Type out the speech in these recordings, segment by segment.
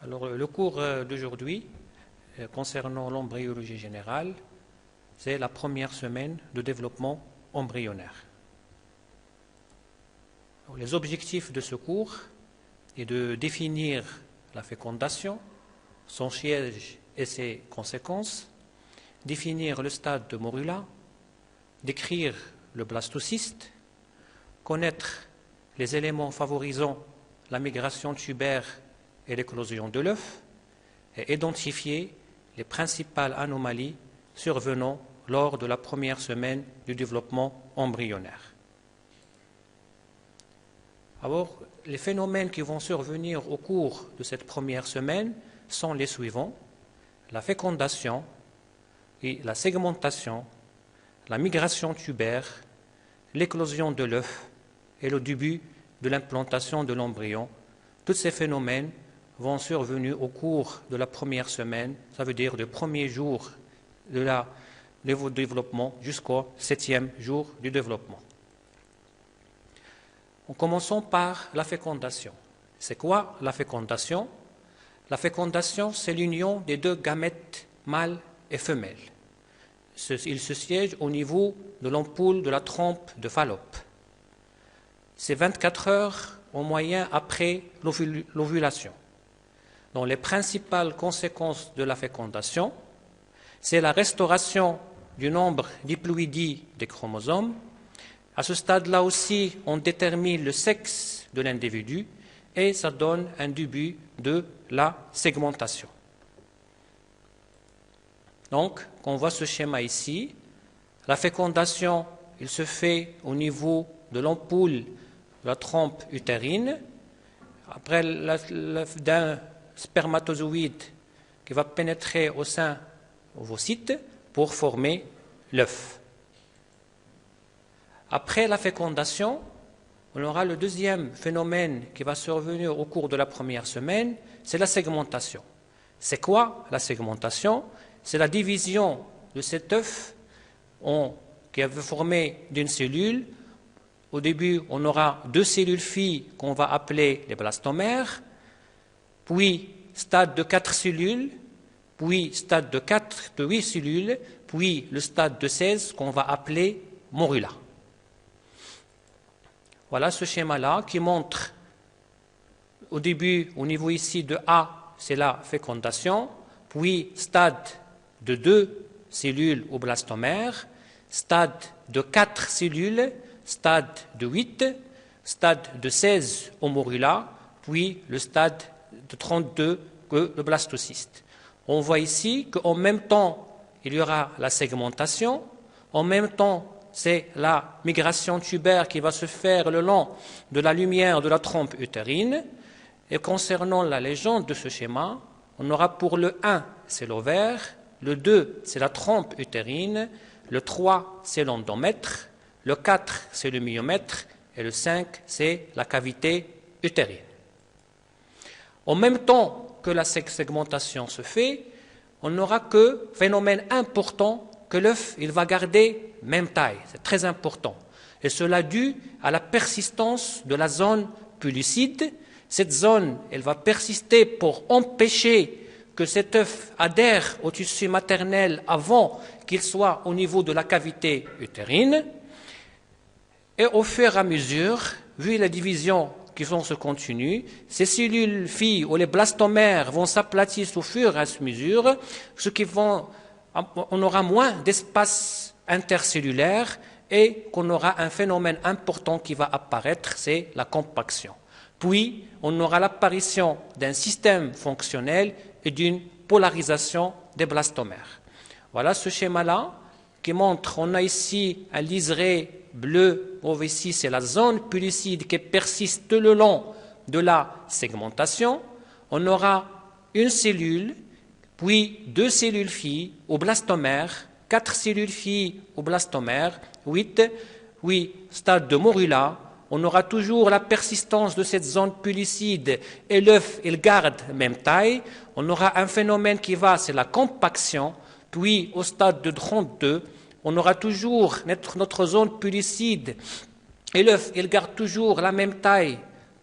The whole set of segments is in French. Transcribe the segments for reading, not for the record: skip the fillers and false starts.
Alors, le cours d'aujourd'hui, concernant l'embryologie générale, c'est la première semaine de développement embryonnaire. Alors, les objectifs de ce cours est de définir la fécondation, son siège et ses conséquences, définir le stade de morula, décrire le blastocyste, connaître les éléments favorisant la migration tubaire et l'éclosion de l'œuf, et identifier les principales anomalies survenant lors de la première semaine du développement embryonnaire. Alors, les phénomènes qui vont survenir au cours de cette première semaine sont les suivants: la fécondation et la segmentation, la migration tubaire, l'éclosion de l'œuf et le début de l'implantation de l'embryon. Tous ces phénomènes vont survenir au cours de la première semaine, ça veut dire le premier jour du développement jusqu'au 7e jour du développement. En commençant par la fécondation. C'est quoi la fécondation? La fécondation, c'est l'union des deux gamètes mâles et femelles. Il se siège au niveau de l'ampoule de la trompe de Fallope. C'est 24 heures en moyenne après l'ovulation. Donc, les principales conséquences de la fécondation, c'est la restauration du nombre diploïdie des chromosomes. À ce stade-là aussi, on détermine le sexe de l'individu et ça donne un début de la segmentation. Donc, on voit ce schéma ici. La fécondation, il se fait au niveau de l'ampoule de la trompe utérine, après d'un spermatozoïde qui va pénétrer au sein ovocyte pour former l'œuf. Après la fécondation, on aura le deuxième phénomène qui va survenir au cours de la première semaine, c'est la segmentation. C'est quoi la segmentation? C'est la division de cet œuf qui est formé d'une cellule. Au début, on aura deux cellules filles qu'on va appeler les blastomères, puis stade de 4 cellules, puis stade de 8 cellules, puis le stade de 16 qu'on va appeler morula. Voilà ce schéma-là qui montre au début, au niveau ici de A, c'est la fécondation, puis stade de 2 cellules au blastomère, stade de 4 cellules, stade de 8, stade de 16 au morula, puis le stade de 32 que le blastocyste. On voit ici qu'en même temps, il y aura la segmentation, en même temps, c'est la migration tubaire qui va se faire le long de la lumière de la trompe utérine. Et concernant la légende de ce schéma, on aura pour le 1, c'est l'ovaire, le 2, c'est la trompe utérine, le 3, c'est l'endomètre, le 4, c'est le myomètre, et le 5, c'est la cavité utérine. En même temps que la segmentation se fait, on n'aura que phénomène important que l'œuf il va garder même taille. C'est très important. Et cela dû à la persistance de la zone pellucide. Cette zone, elle va persister pour empêcher que cet œuf adhère au tissu maternel avant qu'il soit au niveau de la cavité utérine. Et au fur et à mesure, vu la division qui vont se continuer, ces cellules filles ou les blastomères vont s'aplatir au fur et à mesure, on aura moins d'espace intercellulaire et qu'on aura un phénomène important qui va apparaître, c'est la compaction. Puis, on aura l'apparition d'un système fonctionnel et d'une polarisation des blastomères. Voilà ce schéma-là qui montre, on a ici un liseré bleu, ici c'est la zone pellucide qui persiste le long de la segmentation. On aura une cellule, puis 2 cellules filles au blastomère, 4 cellules filles au blastomère, 8 stade de morula. On aura toujours la persistance de cette zone pellucide et l'œuf, il garde même taille. On aura un phénomène qui va, c'est la compaction, puis au stade de 32, on aura toujours notre zone pellucide et l'œuf, il garde toujours la même taille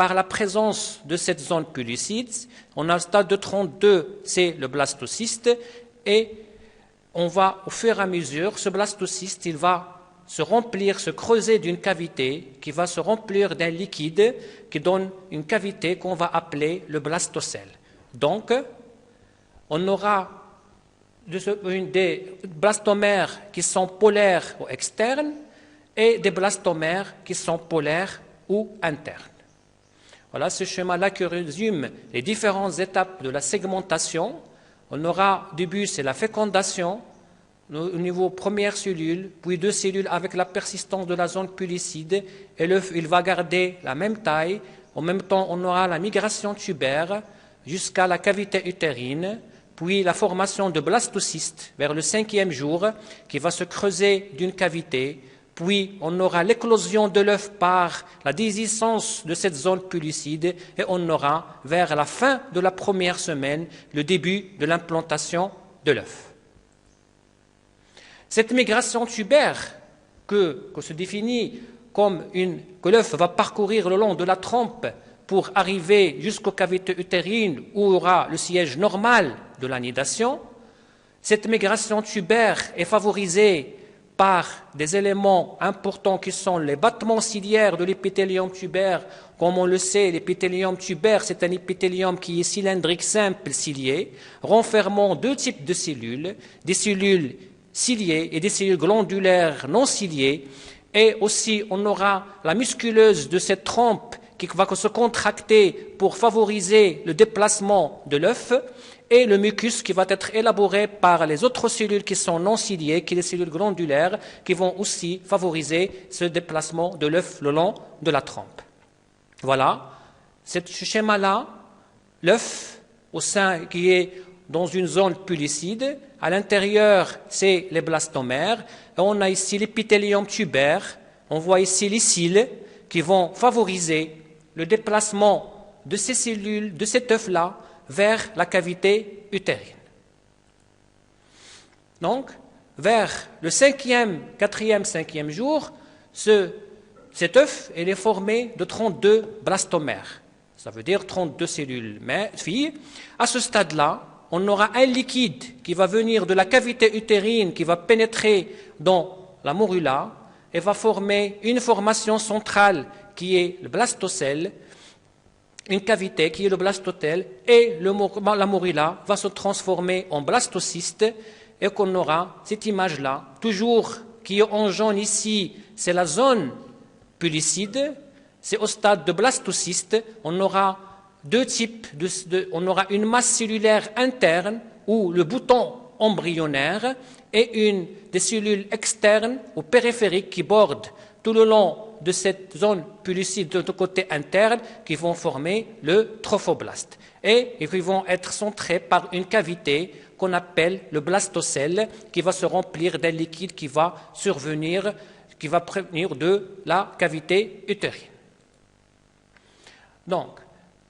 par la présence de cette zone pellucide. On a le stade de 32, c'est le blastocyste, et on va, au fur et à mesure, ce blastocyste, il va se remplir, se creuser d'une cavité qui va se remplir d'un liquide qui donne une cavité qu'on va appeler le blastocèle. Donc, on aura des blastomères qui sont polaires ou externes et des blastomères qui sont polaires ou internes. Voilà ce schéma-là qui résume les différentes étapes de la segmentation. On aura, au début, c'est la fécondation, au niveau première cellule, puis deux cellules avec la persistance de la zone pellucide, et l'œuf, il va garder la même taille. En même temps, on aura la migration tubaire jusqu'à la cavité utérine, puis la formation de blastocystes vers le 5e jour, qui va se creuser d'une cavité. Puis on aura l'éclosion de l'œuf par la déhiscence de cette zone pellucide, et on aura, vers la fin de la première semaine, le début de l'implantation de l'œuf. Cette migration tubaire que se définit comme que l'œuf va parcourir le long de la trompe pour arriver jusqu'aux cavités utérines où aura le siège normal de la nidation, cette migration tubaire est favorisée par des éléments importants qui sont les battements ciliaires de l'épithélium tubaire. Comme on le sait, l'épithélium tubaire, c'est un épithélium qui est cylindrique simple cilié, renfermant deux types de cellules, des cellules ciliées et des cellules glandulaires non ciliées. Et aussi, on aura la musculeuse de cette trompe qui va se contracter pour favoriser le déplacement de l'œuf, et le mucus qui va être élaboré par les autres cellules qui sont non ciliées, qui sont les cellules glandulaires, qui vont aussi favoriser ce déplacement de l'œuf le long de la trompe. Voilà, ce schéma-là, l'œuf au sein qui est dans une zone pellucide, à l'intérieur c'est les blastomères, et on a ici l'épithélium tubaire, on voit ici les cils qui vont favoriser le déplacement de ces cellules, de cet œuf-là, vers la cavité utérine. Donc, vers le 4e, 5e jour, cet œuf est formé de 32 blastomères. Ça veut dire 32 cellules filles. À ce stade-là, on aura un liquide qui va venir de la cavité utérine, qui va pénétrer dans la morula et va former une formation centrale qui est le blastocèle, une cavité qui est le blastocèle, et la morula va se transformer en blastocyste, et qu'on aura cette image-là, toujours qui est en jaune ici, c'est la zone pellucide, c'est au stade de blastocyste, on aura deux types, on aura une masse cellulaire interne, ou le bouton embryonnaire, et des cellules externes ou périphériques qui bordent tout le long de cette zone pellucide de côté interne, qui vont former le trophoblaste, et qui vont être centrés par une cavité qu'on appelle le blastocèle, qui va se remplir d'un liquide qui va survenir, qui va prévenir de la cavité utérine. Donc,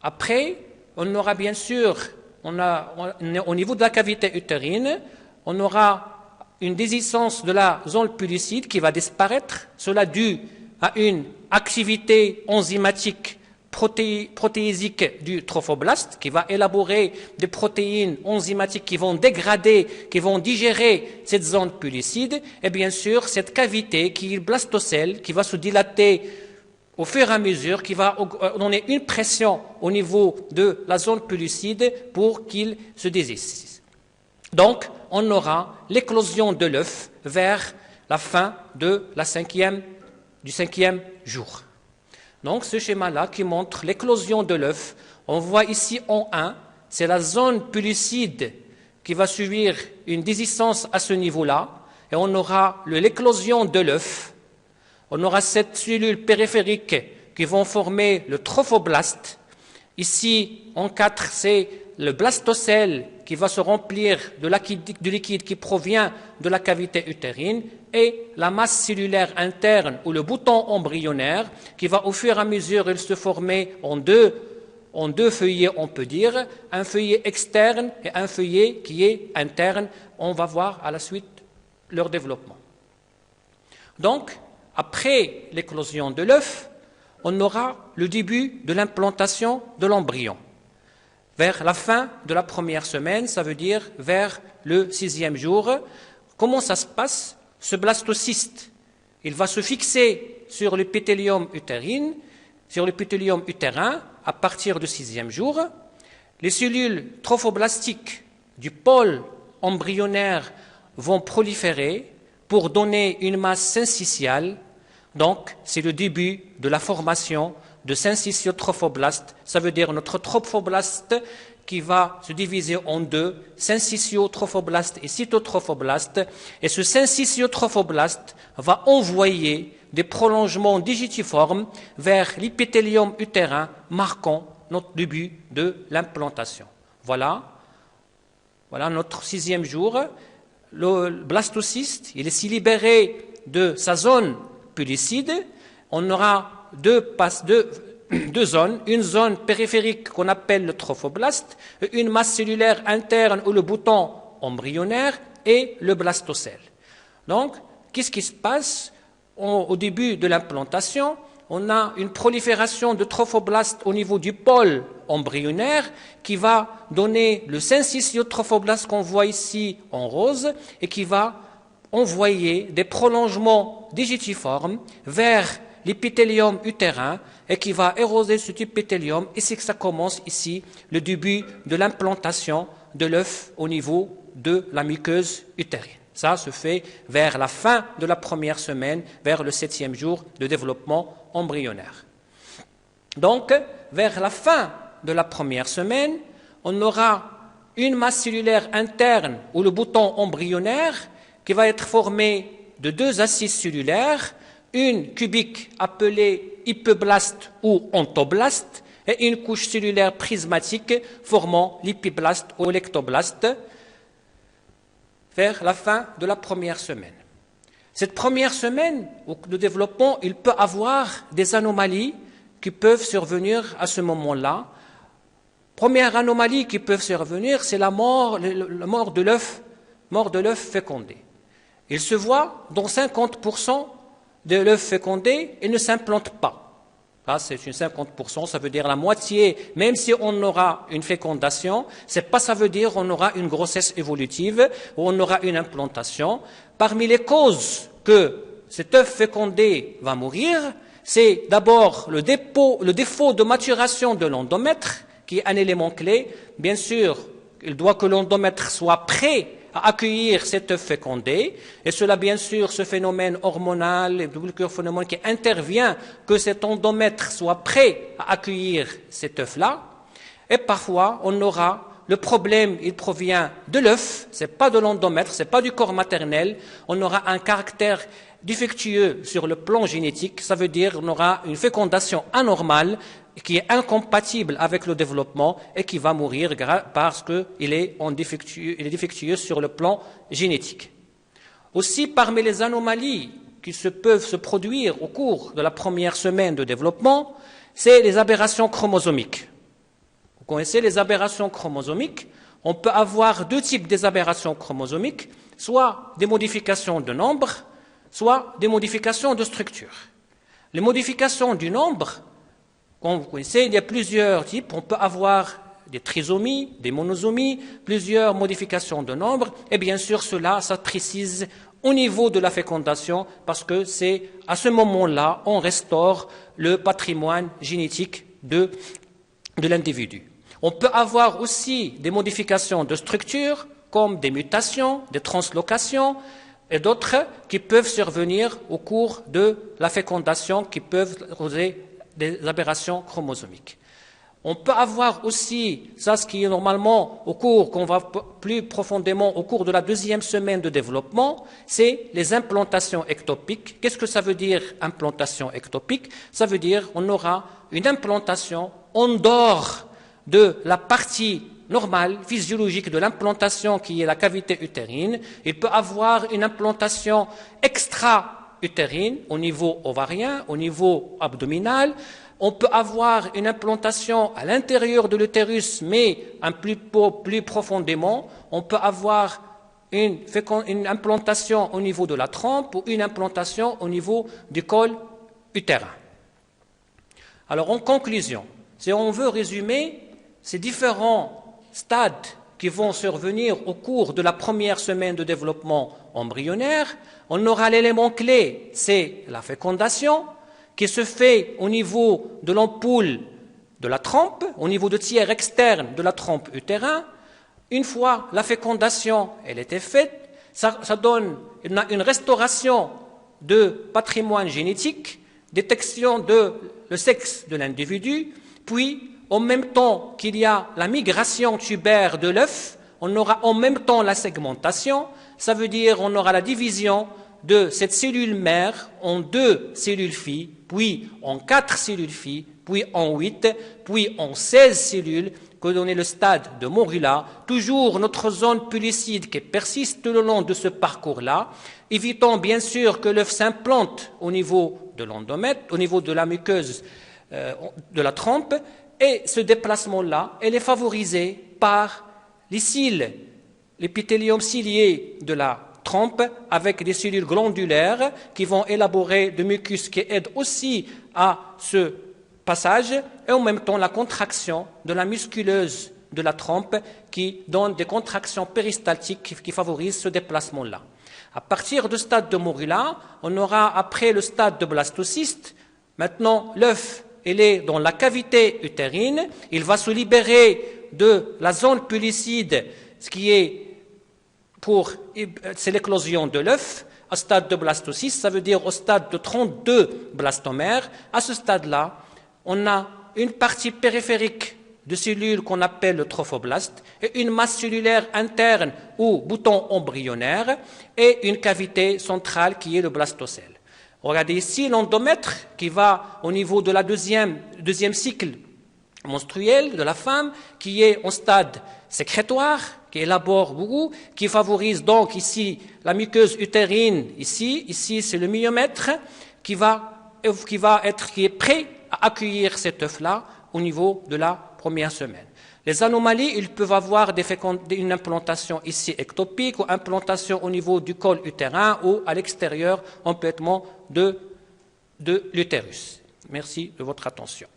après, on aura bien sûr, au niveau de la cavité utérine, on aura une déhiscence de la zone pellucide qui va disparaître, cela dû à une activité enzymatique protéisique du trophoblaste qui va élaborer des protéines enzymatiques qui vont dégrader, qui vont digérer cette zone pellucide, et bien sûr cette cavité qui est le blastocèle qui va se dilater au fur et à mesure, qui va donner une pression au niveau de la zone pellucide pour qu'il se désiste. Donc, on aura l'éclosion de l'œuf vers la fin du 5e jour. Donc, ce schéma-là qui montre l'éclosion de l'œuf, on voit ici en 1, c'est la zone pellucide qui va subir une déhiscence à ce niveau-là, et on aura l'éclosion de l'œuf. On aura cette cellule périphérique qui vont former le trophoblaste. Ici, en 4, c'est le blastocèle qui va se remplir du liquide qui provient de la cavité utérine, et la masse cellulaire interne ou le bouton embryonnaire qui va au fur et à mesure se former en deux feuillets, on peut dire, un feuillet externe et un feuillet qui est interne. On va voir à la suite leur développement. Donc, après l'éclosion de l'œuf, on aura le début de l'implantation de l'embryon. Vers la fin de la première semaine, ça veut dire vers le 6e jour. Comment ça se passe? Ce blastocyste, il va se fixer sur l'épithélium utérin, à partir du 6e jour. Les cellules trophoblastiques du pôle embryonnaire vont proliférer pour donner une masse syncytiale. Donc, c'est le début de la formation de syncytiotrophoblastes. Ça veut dire notre trophoblaste qui va se diviser en deux, syncytiotrophoblaste et cytotrophoblaste. Et ce syncytiotrophoblaste va envoyer des prolongements digitiformes vers l'épithélium utérin, marquant notre début de l'implantation. Voilà notre 6e jour. Le blastocyste, il est si libéré de sa zone pellicide. On aura deux zones, une zone périphérique qu'on appelle le trophoblaste, une masse cellulaire interne ou le bouton embryonnaire et le blastocèle. Donc, qu'est-ce qui se passe au début de l'implantation? On a une prolifération de trophoblastes au niveau du pôle embryonnaire qui va donner le syncytiotrophoblaste qu'on voit ici en rose et qui va envoyer des prolongements digitiformes vers l'épithélium utérin et qui va éroser cet épithélium. Et c'est que ça commence ici, le début de l'implantation de l'œuf au niveau de la muqueuse utérine. Ça se fait vers la fin de la première semaine, vers le 7e jour de développement embryonnaire. Donc, vers la fin de la première semaine, on aura une masse cellulaire interne ou le bouton embryonnaire qui va être formé de deux assises cellulaires, une cubique appelée hypoblaste ou ontoblaste et une couche cellulaire prismatique formant l'hypoblaste ou l'ectoblaste vers la fin de la première semaine. Cette première semaine de développement, il peut avoir des anomalies qui peuvent survenir à ce moment-là. Première anomalie qui peut survenir, c'est la mort de l'œuf fécondé. Il se voit dans 50% de l'œuf fécondé, il ne s'implante pas. Là, c'est une 50%, ça veut dire la moitié, même si on aura une fécondation, ça veut dire qu'on aura une grossesse évolutive ou on aura une implantation. Parmi les causes que cet œuf fécondé va mourir, c'est d'abord le défaut de maturation de l'endomètre, qui est un élément clé. Bien sûr, il doit que l'endomètre soit prêt à accueillir cet œuf fécondé, et cela, bien sûr, ce phénomène hormonal, le phénomène qui intervient, que cet endomètre soit prêt à accueillir cet œuf-là. Et parfois, on aura le problème, il provient de l'œuf, c'est pas de l'endomètre, c'est pas du corps maternel. On aura un caractère défectueux sur le plan génétique, ça veut dire qu'on aura une fécondation anormale qui est incompatible avec le développement et qui va mourir parce qu'il est défectueux sur le plan génétique. Aussi, parmi les anomalies qui peuvent se produire au cours de la première semaine de développement, c'est les aberrations chromosomiques. Vous connaissez les aberrations chromosomiques? On peut avoir deux types d'aberrations chromosomiques, soit des modifications de nombre, soit des modifications de structure. Les modifications du nombre, comme vous connaissez, il y a plusieurs types. On peut avoir des trisomies, des monosomies, plusieurs modifications de nombre. Et bien sûr, cela, ça précise au niveau de la fécondation parce que c'est à ce moment-là, on restaure le patrimoine génétique de l'individu. On peut avoir aussi des modifications de structure, comme des mutations, des translocations, et d'autres qui peuvent survenir au cours de la fécondation, qui peuvent causer des aberrations chromosomiques. On peut avoir aussi, ça ce qui est normalement qu'on va plus profondément au cours de la deuxième semaine de développement, c'est les implantations ectopiques. Qu'est-ce que ça veut dire implantation ectopique? Ça veut dire qu'on aura une implantation en dehors de la partie normale, physiologique de l'implantation qui est la cavité utérine. Il peut avoir une implantation extra-utérine au niveau ovarien, au niveau abdominal. On peut avoir une implantation à l'intérieur de l'utérus, mais plus profondément. On peut avoir une implantation au niveau de la trompe ou une implantation au niveau du col utérin. Alors, en conclusion, si on veut résumer ces différents stades qui vont survenir au cours de la première semaine de développement embryonnaire, on aura l'élément clé, c'est la fécondation, qui se fait au niveau de l'ampoule de la trompe, au niveau de tiers externe de la trompe utérin. Une fois la fécondation elle était faite, ça donne une restauration de patrimoine génétique, détection de le sexe de l'individu, puis en même temps qu'il y a la migration tubaire de l'œuf, on aura en même temps la segmentation, ça veut dire on aura la division de cette cellule mère en 2 cellules filles, puis en 4 cellules filles, puis en 8, puis en 16 cellules, que donne le stade de Morilla, toujours notre zone pellucide qui persiste tout le long de ce parcours-là, évitant bien sûr que l'œuf s'implante au niveau de l'endomètre, au niveau de la muqueuse de la trompe, et ce déplacement-là, elle est favorisé par les cils, l'épithélium cilié de la trompe avec des cellules glandulaires qui vont élaborer de mucus qui aident aussi à ce passage et en même temps la contraction de la musculeuse de la trompe qui donne des contractions péristaltiques qui favorisent ce déplacement-là. À partir du stade de Morilla, on aura après le stade de blastocyste, maintenant l'œuf il est dans la cavité utérine, il va se libérer de la zone pellucide, ce qui est c'est l'éclosion de l'œuf, au stade de blastocyste, ça veut dire au stade de 32 blastomères. À ce stade-là, on a une partie périphérique de cellules qu'on appelle le trophoblaste et une masse cellulaire interne ou bouton embryonnaire et une cavité centrale qui est le blastocèle. Regardez ici l'endomètre qui va au niveau de la deuxième cycle menstruel de la femme qui est en stade sécrétoire, qui élabore beaucoup, qui favorise donc ici la muqueuse utérine, ici c'est le myomètre qui est prêt à accueillir cet œuf-là au niveau de la première semaine. Les anomalies, ils peuvent avoir une implantation ici ectopique ou implantation au niveau du col utérin ou à l'extérieur complètement de l'utérus. Merci de votre attention.